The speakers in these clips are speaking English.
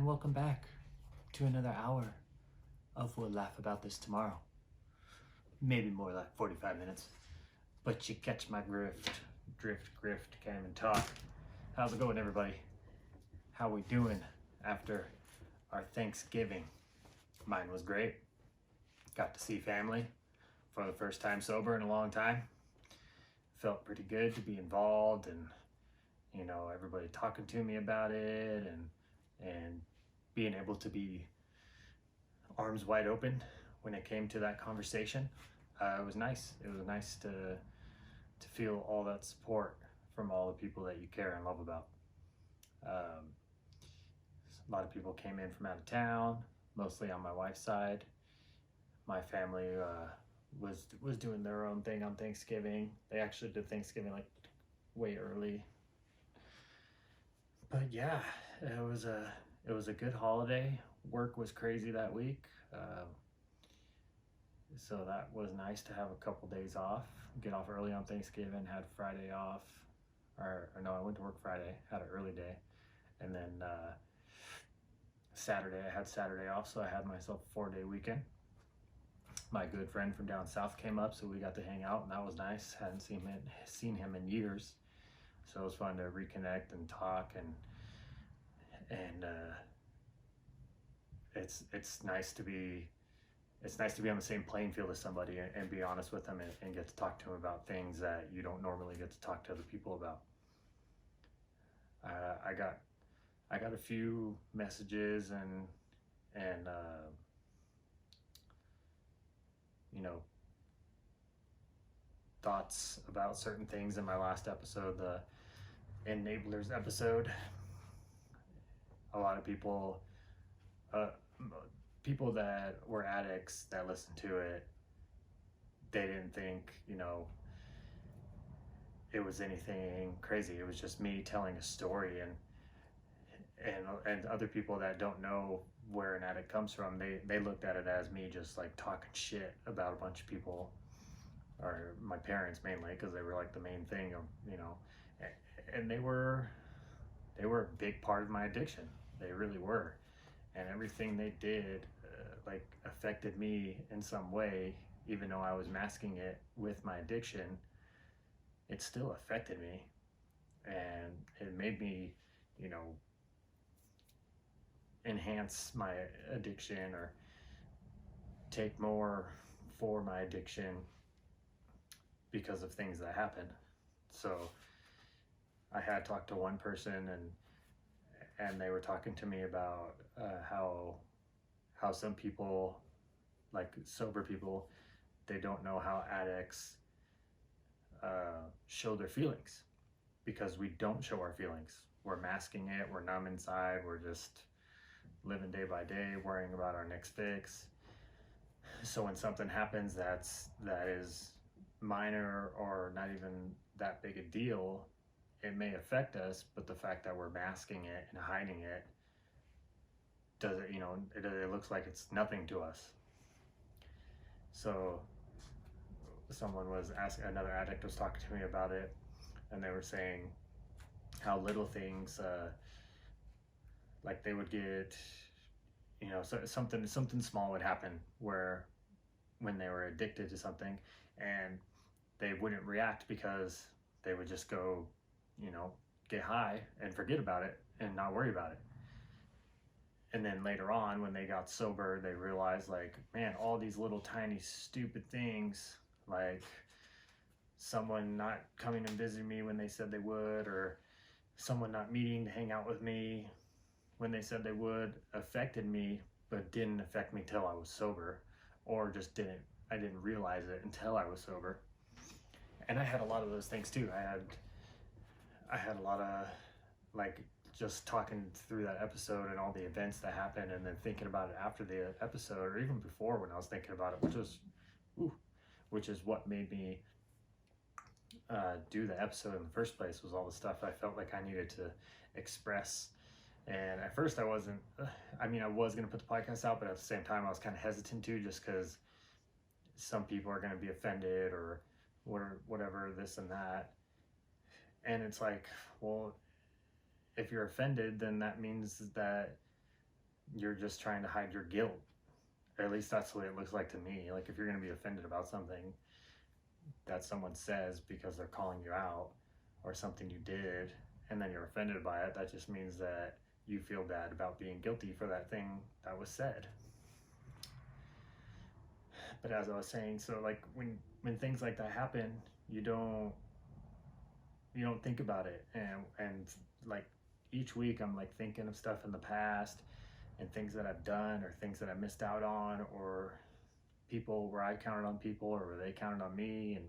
welcome back to another hour of We'll Laugh About This Tomorrow. Maybe more like 45 minutes, but you catch my grift. Grift, can't even talk. How's it going, everybody? How we doing after our Thanksgiving? Mine was great. Got to see family for the first time sober in a long time. Felt pretty good to be involved and, you know, everybody talking to me about it and being able to be arms wide open when it came to that conversation. It was nice. It was nice to feel all that support from all the people that you care and love about. A lot of people came in from out of town, mostly on my wife's side. My family was doing their own thing on Thanksgiving. They actually did Thanksgiving like way early. But yeah, it was a good holiday. Work was crazy that week, so that was nice to have a couple days off. Get off early on Thanksgiving, had Friday off, or no, I went to work Friday, had an early day, and then Saturday, I had Saturday off, so I had myself a 4-day weekend. My good friend from down south came up, so we got to hang out, and that was nice. Hadn't seen him in years, so it was fun to reconnect and talk, and it's nice to be on the same playing field as somebody and be honest with them and get to talk to them about things that you don't normally get to talk to other people about. I got a few messages and you know, thoughts about certain things in my last episode, the Enablers episode. A lot of people that were addicts that listened to it, they didn't think, you know, it was anything crazy. It was just me telling a story, and other people that don't know where an addict comes from, they looked at it as me just like talking shit about a bunch of people, or my parents mainly, because they were like the main thing of, you know, and they were a big part of my addiction. They really were, and everything they did like affected me in some way. Even though I was masking it with my addiction, it still affected me, and it made me, you know, enhance my addiction or take more for my addiction because of things that happened. So I had talked to one person, and they were talking to me about how some people, like sober people, they don't know how addicts show their feelings, because we don't show our feelings. We're masking it, we're numb inside, we're just living day by day, worrying about our next fix. So when something happens that is minor or not even that big a deal, it may affect us, but the fact that we're masking it and hiding it does it, you know, it looks like it's nothing to us. So someone was asking, another addict was talking to me about it, and they were saying how little things, like they would get, you know, so something small would happen where when they were addicted to something, and they wouldn't react because they would just go, you know, get high and forget about it and not worry about it. And then later on, when they got sober, they realized, like, man, all these little tiny stupid things, like someone not coming and visiting me when they said they would, or someone not meeting to hang out with me when they said they would, affected me, but didn't affect me till I was sober, or just I didn't realize it until I was sober. And I had a lot of those things too. I had a lot of, like, just talking through that episode and all the events that happened, and then thinking about it after the episode, or even before when I was thinking about it, which is what made me do the episode in the first place, was all the stuff I felt like I needed to express. And at first I wasn't, I was going to put the podcast out, but at the same time I was kind of hesitant to, just because some people are going to be offended or whatever, this and that. And it's like, well, if you're offended, then that means that you're just trying to hide your guilt. At least that's the way it looks like to me. Like if you're going to be offended about something that someone says because they're calling you out, or something you did, and then you're offended by it, that just means that you feel bad about being guilty for that thing that was said. But as I was saying, so like when things like that happen, you don't think about it, and like each week I'm like thinking of stuff in the past and things that I've done or things that I missed out on, or people where I counted on people or where they counted on me, and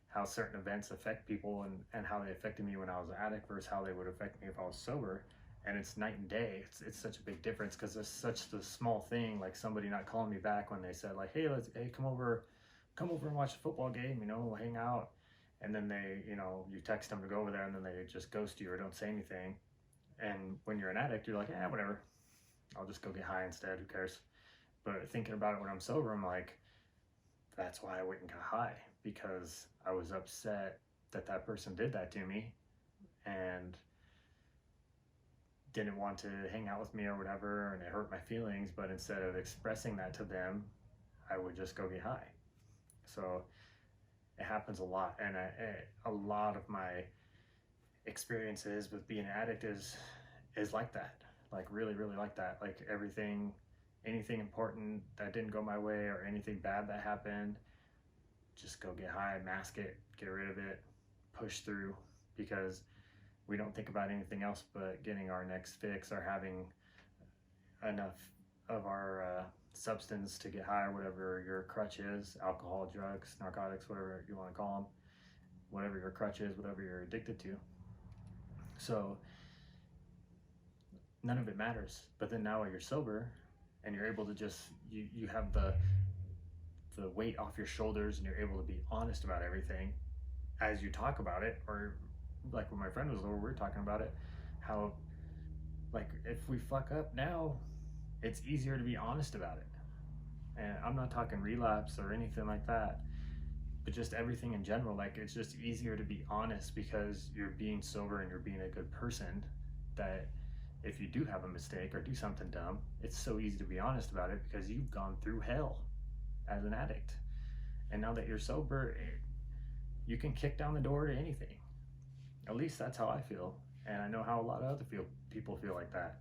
how certain events affect people, and how they affected me when I was an addict versus how they would affect me if I was sober. And it's night and day. It's such a big difference, because it's such the small thing, like somebody not calling me back when they said like, hey, come over and watch a football game, we'll hang out. And then they, you text them to go over there, and then they just ghost you or don't say anything. And when you're an addict, you're like, whatever, I'll just go get high instead, who cares? But thinking about it when I'm sober, I'm like, that's why I went and got high, because I was upset that that person did that to me and didn't want to hang out with me or whatever, and it hurt my feelings. But instead of expressing that to them, I would just go get high. So it happens a lot, and a lot of my experiences with being an addict is like that, like really like that. Like anything important that didn't go my way or anything bad that happened, just go get high, mask it, get rid of it, push through, because we don't think about anything else but getting our next fix or having enough of our substance to get high, or whatever your crutch is, alcohol, drugs, narcotics, whatever you want to call them, whatever your crutch is, whatever you're addicted to. So none of it matters. But then now when you're sober and you're able to just, you have the weight off your shoulders, and you're able to be honest about everything as you talk about it. Or like when my friend was over, we were talking about it, how like if we fuck up now, it's easier to be honest about it. And I'm not talking relapse or anything like that, but just everything in general. Like it's just easier to be honest because you're being sober and you're being a good person, that if you do have a mistake or do something dumb, it's so easy to be honest about it because you've gone through hell as an addict. And now that you're sober, you can kick down the door to anything. At least that's how I feel. And I know how a lot of other people feel like that.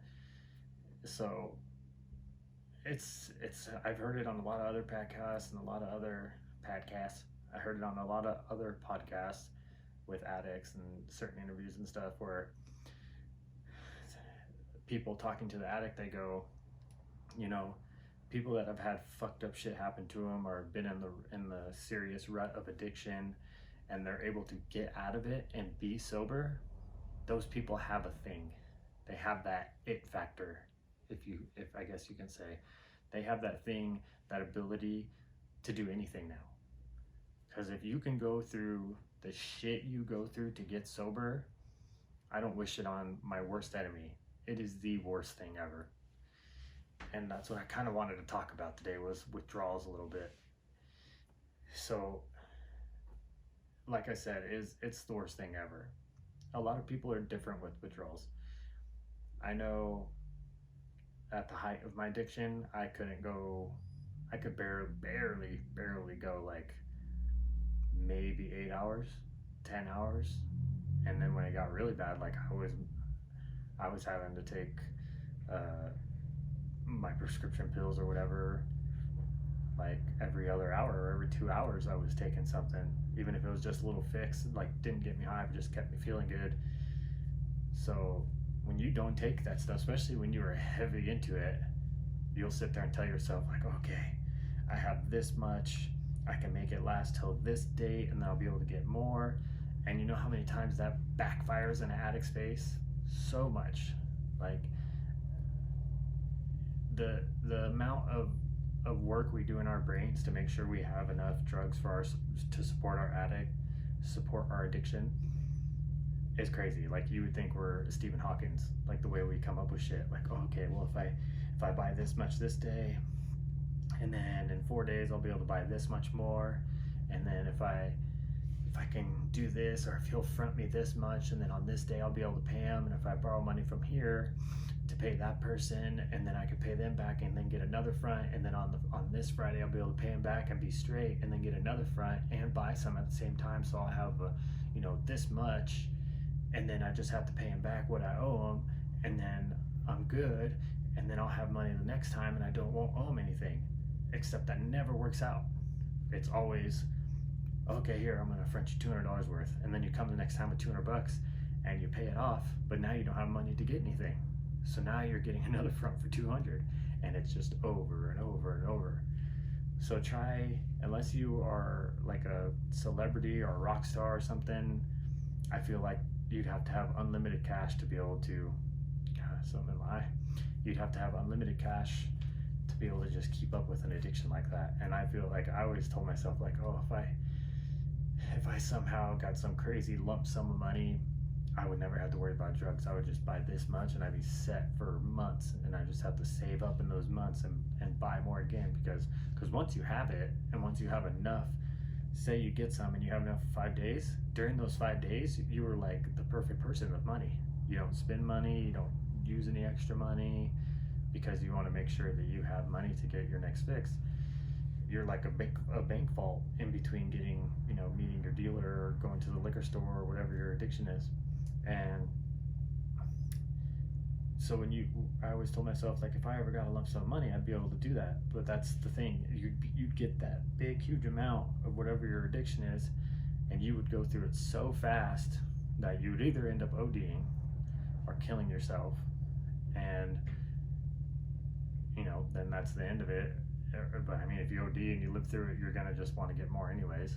So it's I've heard it on a lot of other podcasts and a lot of other podcasts. I heard it on a lot of other podcasts with addicts and certain interviews and stuff, where people talking to the addict, they go, people that have had fucked up shit happen to them or been in the serious rut of addiction, and they're able to get out of it and be sober, those people have a thing. They have that it factor, if I guess you can say. They have that thing, that ability to do anything now. Because if you can go through the shit you go through to get sober, I don't wish it on my worst enemy. It is the worst thing ever. And that's what I kind of wanted to talk about today, was withdrawals a little bit. So, like I said, it's the worst thing ever. A lot of people are different with withdrawals. I know at the height of my addiction, I could barely go like maybe 8 hours, 10 hours. And then when it got really bad, like I was having to take my prescription pills or whatever, like every other hour or every 2 hours I was taking something, even if it was just a little fix, like didn't get me high, but just kept me feeling good. So when you don't take that stuff, especially when you are heavy into it, you'll sit there and tell yourself like, okay, I have this much, I can make it last till this date, and then I'll be able to get more. And you know how many times that backfires in an addict's face? So much. Like the amount of work we do in our brains to make sure we have enough drugs to support our addiction is crazy. Like you would think we're Stephen Hawking's, like the way we come up with shit. Like, oh, okay, well if I buy this much this day, and then in 4 days I'll be able to buy this much more, and then if I can do this, or if he'll front me this much, and then on this day I'll be able to pay him, and if I borrow money from here, to pay that person, and then I could pay them back and then get another front, and then on this Friday I'll be able to pay them back and be straight, and then get another front and buy some at the same time, so I'll have this much, and then I just have to pay them back what I owe them, and then I'm good, and then I'll have money the next time and I won't owe them anything. Except that never works out. It's always, okay, here, I'm gonna front you $200 worth, and then you come the next time with $200 and you pay it off, but now you don't have money to get anything. So now you're getting another front for 200, and it's just over and over and over. So try, unless you are like a celebrity or a rock star or something, I feel like you'd have to have unlimited cash to be able to, you'd have to have unlimited cash to be able to just keep up with an addiction like that. And I feel like I always told myself, like, oh, if I somehow got some crazy lump sum of money, I would never have to worry about drugs. I would just buy this much and I'd be set for months, and I just have to save up in those months and buy more again, because once you have it, and once you have enough, say you get some and you have enough for 5 days, during those 5 days you were like the perfect person with money. You don't spend money, you don't use any extra money, because you want to make sure that you have money to get your next fix. You're like a bank vault in between getting, meeting your dealer or going to the liquor store or whatever your addiction is. And so I always told myself, like, if I ever got a lump sum of money, I'd be able to do that. But that's the thing, you'd get that big, huge amount of whatever your addiction is, and you would go through it so fast that you would either end up ODing or killing yourself. And then that's the end of it. But I mean, if you OD and you live through it, you're gonna just want to get more anyways.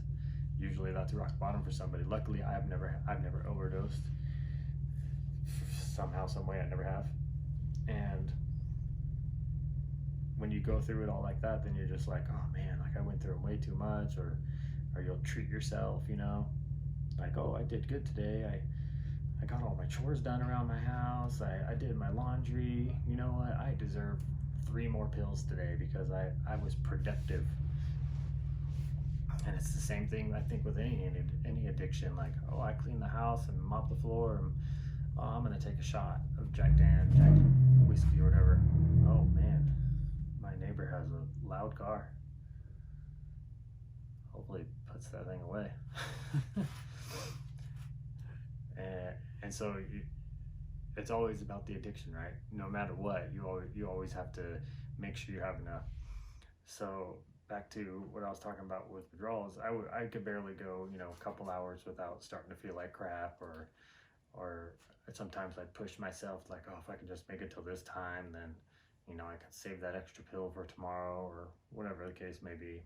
Usually that's rock bottom for somebody. Luckily, I've never overdosed. Somehow, some way, I never have. And when you go through it all like that, then you're just like, oh man, like I went through way too much, or you'll treat yourself, like, oh, I did good today. I got all my chores done around my house. I did my laundry. You know what? I deserve 3 more pills today because I was productive. And it's the same thing, I think, with any addiction. Like, oh, I cleaned the house and mopped the floor, and oh, I'm gonna take a shot of Jack whiskey or whatever. Oh man, my neighbor has a loud car. Hopefully he puts that thing away. And so it's always about the addiction, right? No matter what, you always have to make sure you have enough. So back to what I was talking about with withdrawals, I could barely go, a couple hours without starting to feel like crap, or sometimes I'd push myself, like, oh, if I could just make it till this time, then, I could save that extra pill for tomorrow, or whatever the case may be.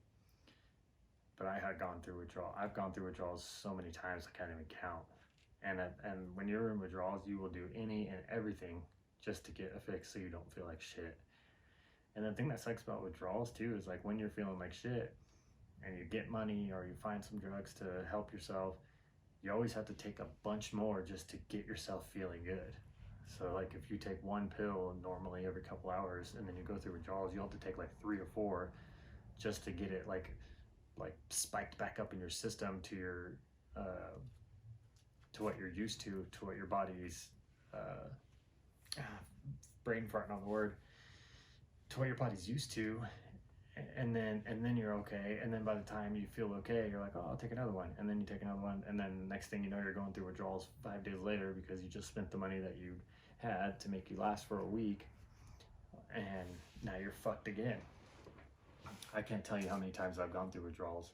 But I've gone through withdrawals so many times I can't even count. And when you're in withdrawals, you will do any and everything just to get a fix so you don't feel like shit. And the thing that sucks about withdrawals too is, like, when you're feeling like shit and you get money or you find some drugs to help yourself, you always have to take a bunch more just to get yourself feeling good. So like, if you take 1 pill normally every couple hours, and then you go through withdrawals, you'll have to take like 3 or 4 just to get it like spiked back up in your system to your to what you're used to what your body's brain farting on the word, to what your body's used to, and then you're okay. And then by the time you feel okay, you're like, oh, I'll take another one, and then you take another one, and then next thing you know, you're going through withdrawals 5 days later because you just spent the money that you had to make you last for a week, and now you're fucked again. I can't tell you how many times I've gone through withdrawals.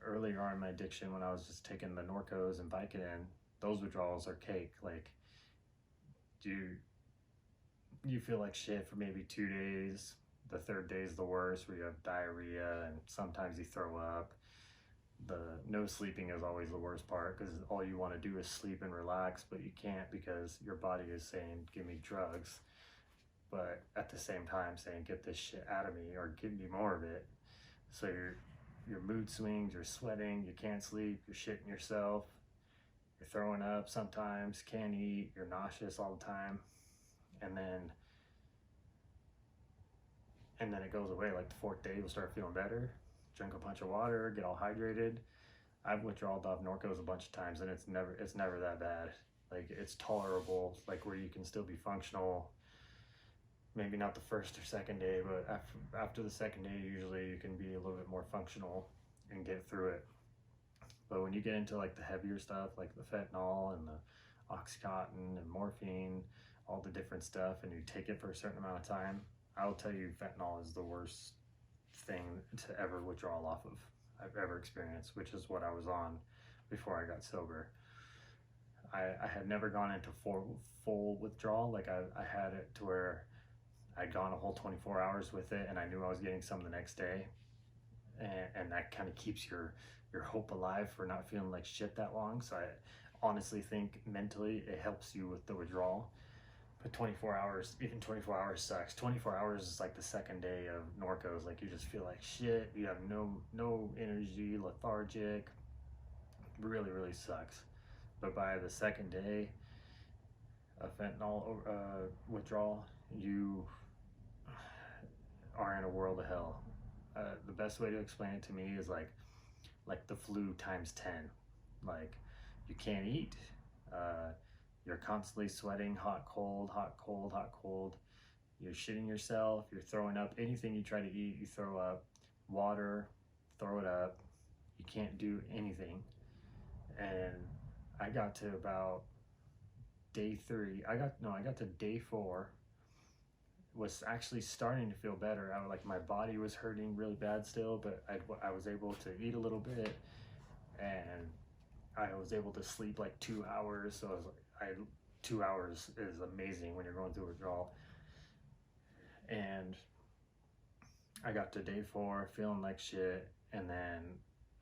Earlier on in my addiction, when I was just taking the Norcos and Vicodin, those withdrawals are cake. Like, you feel like shit for maybe 2 days. The 3rd day is the worst, where you have diarrhea and sometimes you throw up. The no sleeping is always the worst part, because all you want to do is sleep and relax, but you can't because your body is saying, give me drugs, but at the same time saying, get this shit out of me, or give me more of it. So your mood swings, you're sweating, you can't sleep, you're shitting yourself, you're throwing up sometimes, can't eat, you're nauseous all the time. And then it goes away. Like the 4th day, you'll start feeling better, drink a bunch of water, get all hydrated. I've withdrawed off Norcos a bunch of times, and it's never that bad. Like it's tolerable, like where you can still be functional. Maybe not the first or second day, but after the second day, usually you can be a little bit more functional and get through it. But when you get into like the heavier stuff, like the fentanyl and the oxycontin and morphine, all the different stuff, and you take it for a certain amount of time, I will tell you, fentanyl is the worst thing to ever withdraw off of I've ever experienced, which is what I was on before I got sober. I had never gone into full withdrawal. Like I had it to where I'd gone a whole 24 hours with it, and I knew I was getting some the next day, and that kind of keeps your hope alive for not feeling like shit that long. So I honestly think mentally it helps you with the withdrawal. But 24 hours, even 24 hours sucks. 24 hours is like the second day of Norcos. Like you just feel like shit. You have no energy, lethargic. Really, really sucks. But by the second day of fentanyl withdrawal, you are in a world of hell. The best way to explain it to me is like the flu times 10. Like you can't eat. You're constantly sweating, hot, cold, hot, cold, hot, cold. You're shitting yourself. You're throwing up. Anything you try to eat, you throw up. Water, throw it up. You can't do anything. And I got to about day 3. I got to day 4. Was actually starting to feel better. Like my body was hurting really bad still, but I was able to eat a little bit, and I was able to sleep like 2 hours. So 2 hours is amazing when you're going through withdrawal. And I got to day 4 feeling like shit, and then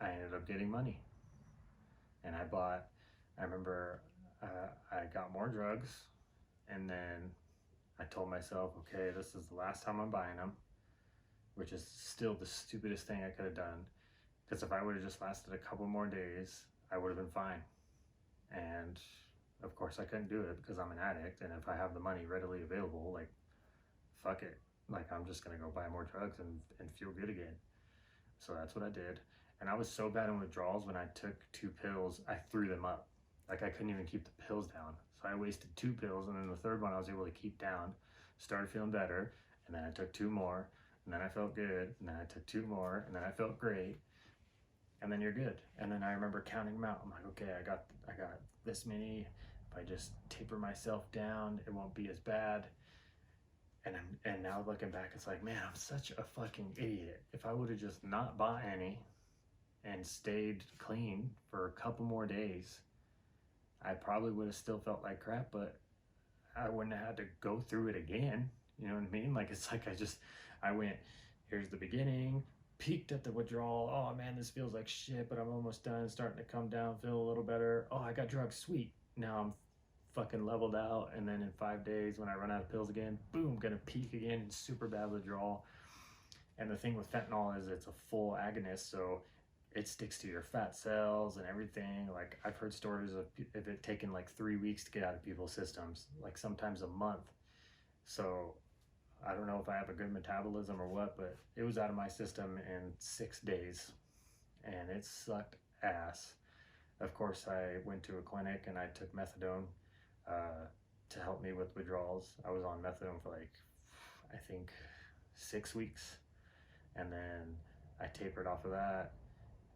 I ended up getting money, and I remember I got more drugs, and then I told myself, okay, this is the last time I'm buying them, which is still the stupidest thing I could have done, because if I would have just lasted a couple more days, I would have been fine. And of course I couldn't do it because I'm an addict, and if I have the money readily available, like, fuck it. Like, I'm just gonna go buy more drugs and feel good again. So that's what I did. And I was so bad in withdrawals, when I took 2 pills, I threw them up. Like, I couldn't even keep the pills down. So I wasted 2 pills, and then the third one I was able to keep down, started feeling better, and then I took 2 more, and then I felt good, and then I took 2 more, and then I felt great, and then you're good. And then I remember counting them out. I'm like, okay, I got this many. If I just taper myself down, it won't be as bad. And now looking back, it's like, man, I'm such a fucking idiot. If I would have just not bought any and stayed clean for a couple more days, I probably would have still felt like crap, but I wouldn't have had to go through it again. You know what I mean? Like, it's like I went, here's the beginning, peaked at the withdrawal. Oh man, this feels like shit, but I'm almost done, starting to come down, feel a little better. Oh, I got drugs, sweet. Now I'm fucking leveled out, and then in 5 days, when I run out of pills again, boom, gonna peak again, super bad withdrawal. And the thing with fentanyl is it's a full agonist, so it sticks to your fat cells and everything. Like, I've heard stories of it taking like 3 weeks to get out of people's systems, like sometimes a month. So I don't know if I have a good metabolism or what, but it was out of my system in 6 days, and it sucked ass. Of course, I went to a clinic and I took methadone to help me with withdrawals. I was on methadone for like, I think 6 weeks, and then I tapered off of that,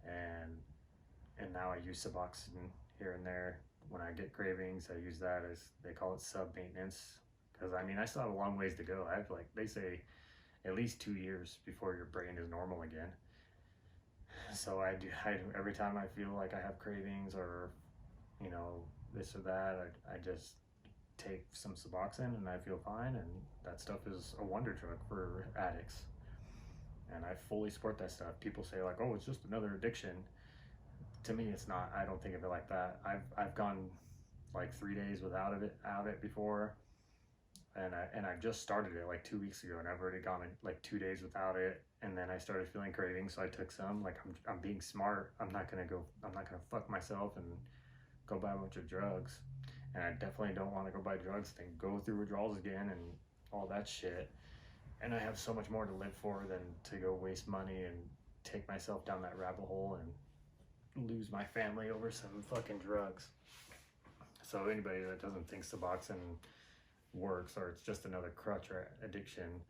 and now I use Suboxone here and there when I get cravings. I use that as, they call it sub-maintenance, because I mean, I still have a long ways to go. I have, like, they say at least 2 years before your brain is normal again. So I every time I feel like I have cravings, or you know, this or that, I just take some Suboxone and I feel fine, and that stuff is a wonder drug for addicts, and I fully support that stuff. People say like, oh, it's just another addiction. To me, it's not. I don't think of it like that. I've gone like 3 days without it before, and I just started it like 2 weeks ago, and I've already gone like 2 days without it, and then I started feeling cravings, so I took some. Like, I'm being smart. I'm not gonna fuck myself and go buy a bunch of drugs, and I definitely don't want to go buy drugs and go through withdrawals again and all that shit. And I have so much more to live for than to go waste money and take myself down that rabbit hole and lose my family over some fucking drugs. So anybody that doesn't think Suboxone works or it's just another crutch or addiction,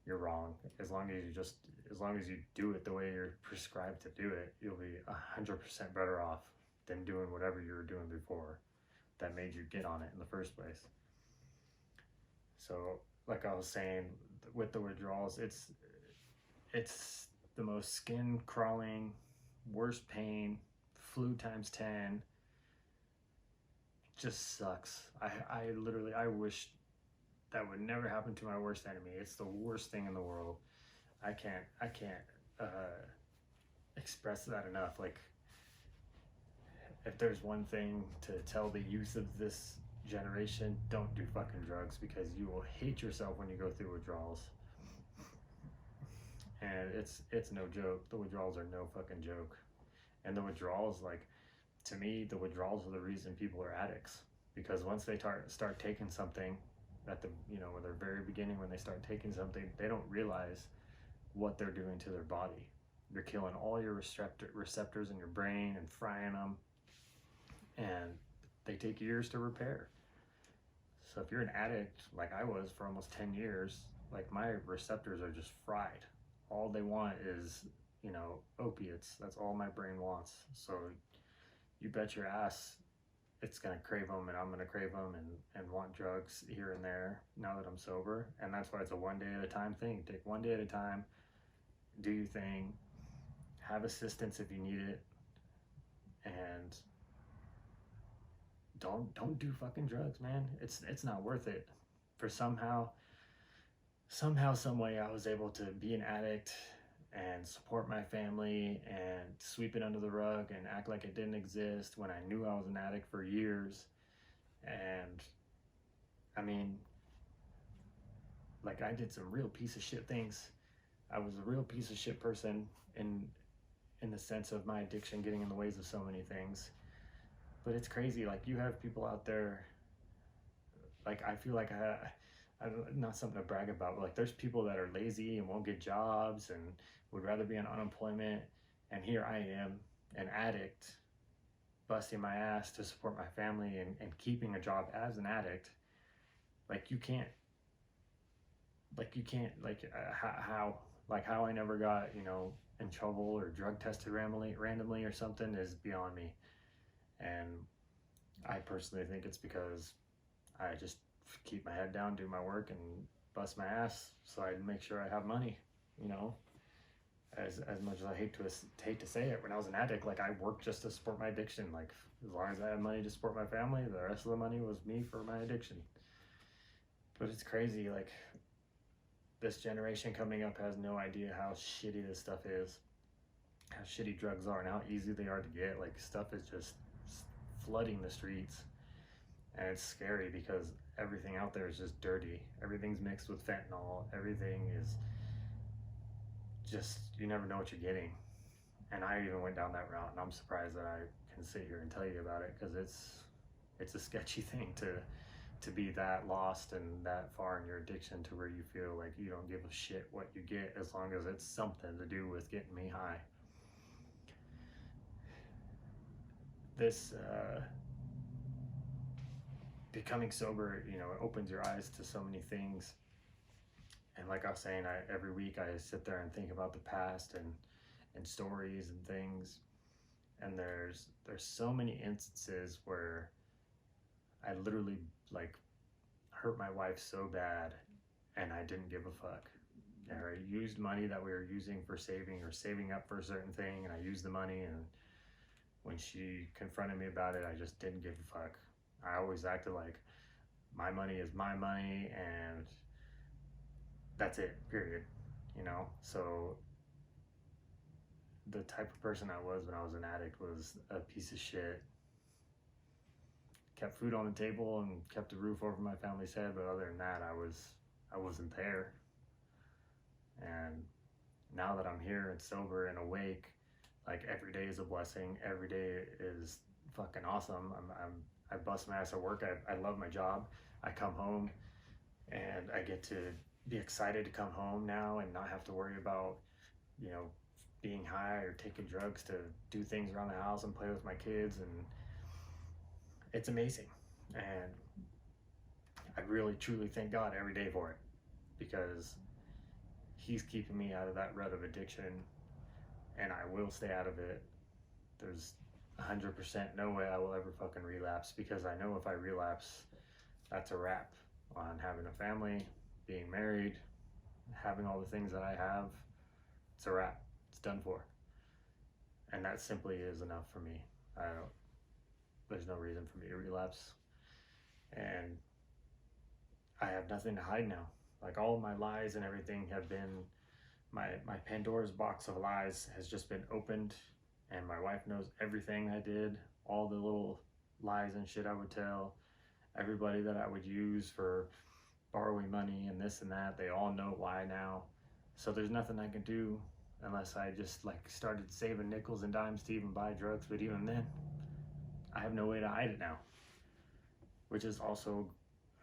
you're wrong. As long as you do it the way you're prescribed to do it, you'll be 100% better off than doing whatever you were doing before that made you get on it in the first place. So, like I was saying, with the withdrawals, it's the most skin crawling, worst pain, flu times 10. Just sucks. I literally, I wish that would never happen to my worst enemy. It's the worst thing in the world. I can't express that enough. Like, if there's one thing to tell the youth of this generation, don't do fucking drugs, because you will hate yourself when you go through withdrawals. And it's no joke. The withdrawals are no fucking joke. And the withdrawals, like, to me, the withdrawals are the reason people are addicts. Because once they start taking something at the, at their very beginning, when they start taking something, they don't realize what they're doing to their body. You're killing all your receptors in your brain and frying them, and they take years to repair. So if you're an addict, like I was for almost 10 years, like, my receptors are just fried. All they want is, opiates. That's all my brain wants. So you bet your ass it's gonna crave them, and I'm gonna crave them and want drugs here and there now that I'm sober. And that's why it's a one day at a time thing. Take one day at a time, do your thing, have assistance if you need it, and don't do fucking drugs, man. It's not worth it. For somehow, some way, I was able to be an addict and support my family and sweep it under the rug and act like it didn't exist when I knew I was an addict for years. And I mean, like, I did some real piece of shit things. I was a real piece of shit person in the sense of my addiction getting in the ways of so many things. But it's crazy. Like, you have people out there, like, I feel like I'm not something to brag about, but like, there's people that are lazy and won't get jobs and would rather be on unemployment, and here I am, an addict, busting my ass to support my family and keeping a job as an addict. Like, how I never got, in trouble or drug tested randomly or something is beyond me. And I personally think it's because I just keep my head down, do my work, and bust my ass so I make sure I have money. As much as I hate to say it, when I was an addict, like, I worked just to support my addiction. Like, as long as I had money to support my family, the rest of the money was me for my addiction. But it's crazy. Like, this generation coming up has no idea how shitty this stuff is, how shitty drugs are, and how easy they are to get. Like, stuff is just flooding the streets. And it's scary because everything out there is just dirty. Everything's mixed with fentanyl. Everything is just, you never know what you're getting. And I even went down that route, and I'm surprised that I can sit here and tell you about it, because it's a sketchy thing to be that lost and that far in your addiction to where you feel like you don't give a shit what you get, as long as it's something to do with getting me high. This becoming sober, it opens your eyes to so many things. And like I was saying, every week I sit there and think about the past and stories and things. And there's so many instances where I literally, like, hurt my wife so bad and I didn't give a fuck. Or I used money that we were using for saving or saving up for a certain thing, and I used the money, and when she confronted me about it, I just didn't give a fuck. I always acted like my money is my money and that's it, period. So the type of person I was when I was an addict was a piece of shit. Kept food on the table and kept a roof over my family's head, but other than that, I wasn't there. And now that I'm here and sober and awake, like, every day is a blessing. Every day is fucking awesome. I bust my ass at work. I love my job. I come home and I get to be excited to come home now and not have to worry about, being high or taking drugs to do things around the house and play with my kids. And it's amazing. And I really truly thank God every day for it, because he's keeping me out of that rut of addiction, and I will stay out of it. There's 100% no way I will ever fucking relapse, because I know if I relapse, that's a wrap on having a family, being married, having all the things that I have. It's a wrap. It's done for. And that simply is enough for me. There's no reason for me to relapse. And I have nothing to hide now. Like, all of my lies and everything have been, my Pandora's box of lies has just been opened, and my wife knows everything I did, all the little lies and shit I would tell, everybody that I would use for borrowing money and this and that. They all know why now. So there's nothing I can do unless I just like started saving nickels and dimes to even buy drugs. But even then, I have no way to hide it now, which is also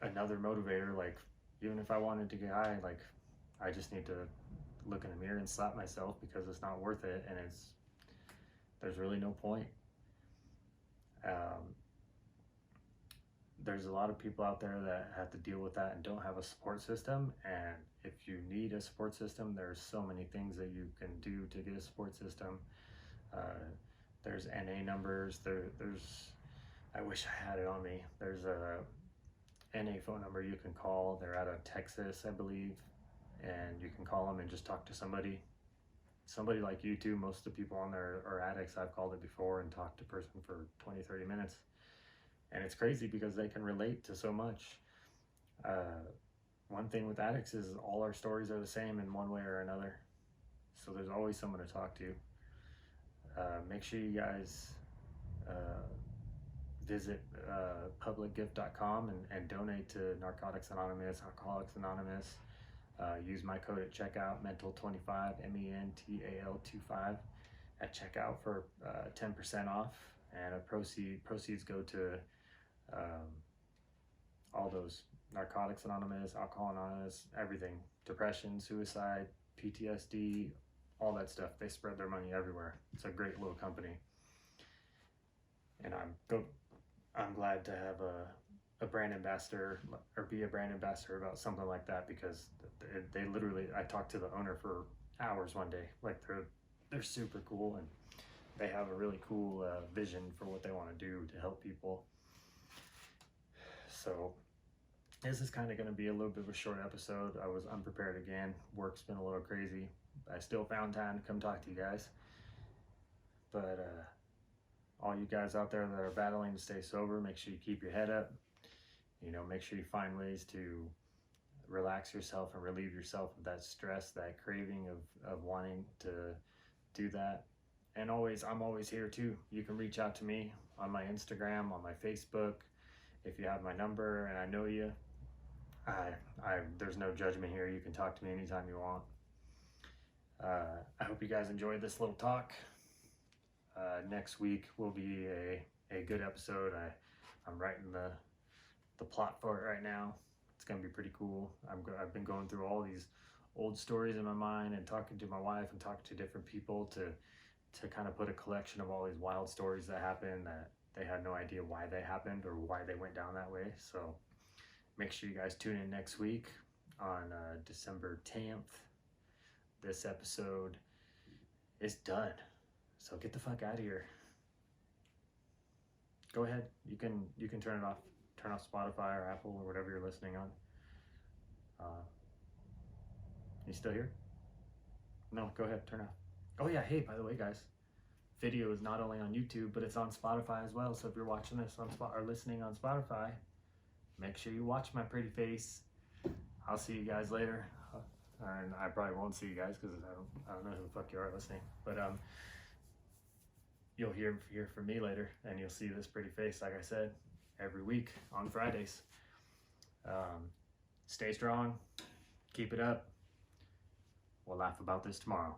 another motivator. Like, even if I wanted to get high, like, I just need to look in the mirror and slap myself, because it's not worth it, and there's really no point. There's a lot of people out there that have to deal with that and don't have a support system. And if you need a support system, there's so many things that you can do to get a support system. There's NA numbers. There's I wish I had it on me. There's a NA phone number you can call. They're out of Texas, I believe, and you can call them and just talk to somebody like you too. Most of the people on there are addicts. I've called it before and talked to a person for 20-30 minutes, and it's crazy because they can relate to so much. One thing with addicts is all our stories are the same in one way or another, so there's always someone to talk to. Make sure you guys visit publicgift.com and donate to Narcotics Anonymous, Alcoholics Anonymous. Use my code at checkout, mental25, MENTAL25 at checkout for 10% off, and proceeds go to all those: Narcotics Anonymous, Alcohol Anonymous, everything, depression, suicide, PTSD, all that stuff. They spread their money everywhere. It's a great little company, and I'm glad to have a brand ambassador, or be a brand ambassador about something like that, because they literally, I talked to the owner for hours one day. Like, they're super cool, and they have a really cool vision for what they want to do to help people. So this is kind of going to be a little bit of a short episode. I was unprepared again. Work's been a little crazy. I still found time to come talk to you guys. But all you guys out there that are battling to stay sober, make sure you keep your head up. Make sure you find ways to relax yourself and relieve yourself of that stress, that craving of wanting to do that. And I'm always here too. You can reach out to me on my Instagram, on my Facebook. If you have my number and I know you, there's no judgment here. You can talk to me anytime you want. I hope you guys enjoyed this little talk. Next week will be a good episode. I'm writing the plot for it right now. It's gonna be pretty cool. I've been going through all these old stories in my mind and talking to my wife and talking to different people to kind of put a collection of all these wild stories that happened that they had no idea why they happened or why they went down that way. So make sure you guys tune in next week on December 10th. This episode is done. So get the fuck out of here. Go ahead. You can turn it off. Turn off Spotify or Apple or whatever you're listening on. You still here? No, go ahead. Turn off. Oh yeah. Hey, by the way, guys, video is not only on YouTube, but it's on Spotify as well. So if you're watching this on or listening on Spotify, make sure you watch my pretty face. I'll see you guys later. And I probably won't see you guys because I don't know who the fuck you are listening. But you'll hear from me later, and you'll see this pretty face, like I said, every week on Fridays. Stay strong. Keep it up. We'll laugh about this tomorrow.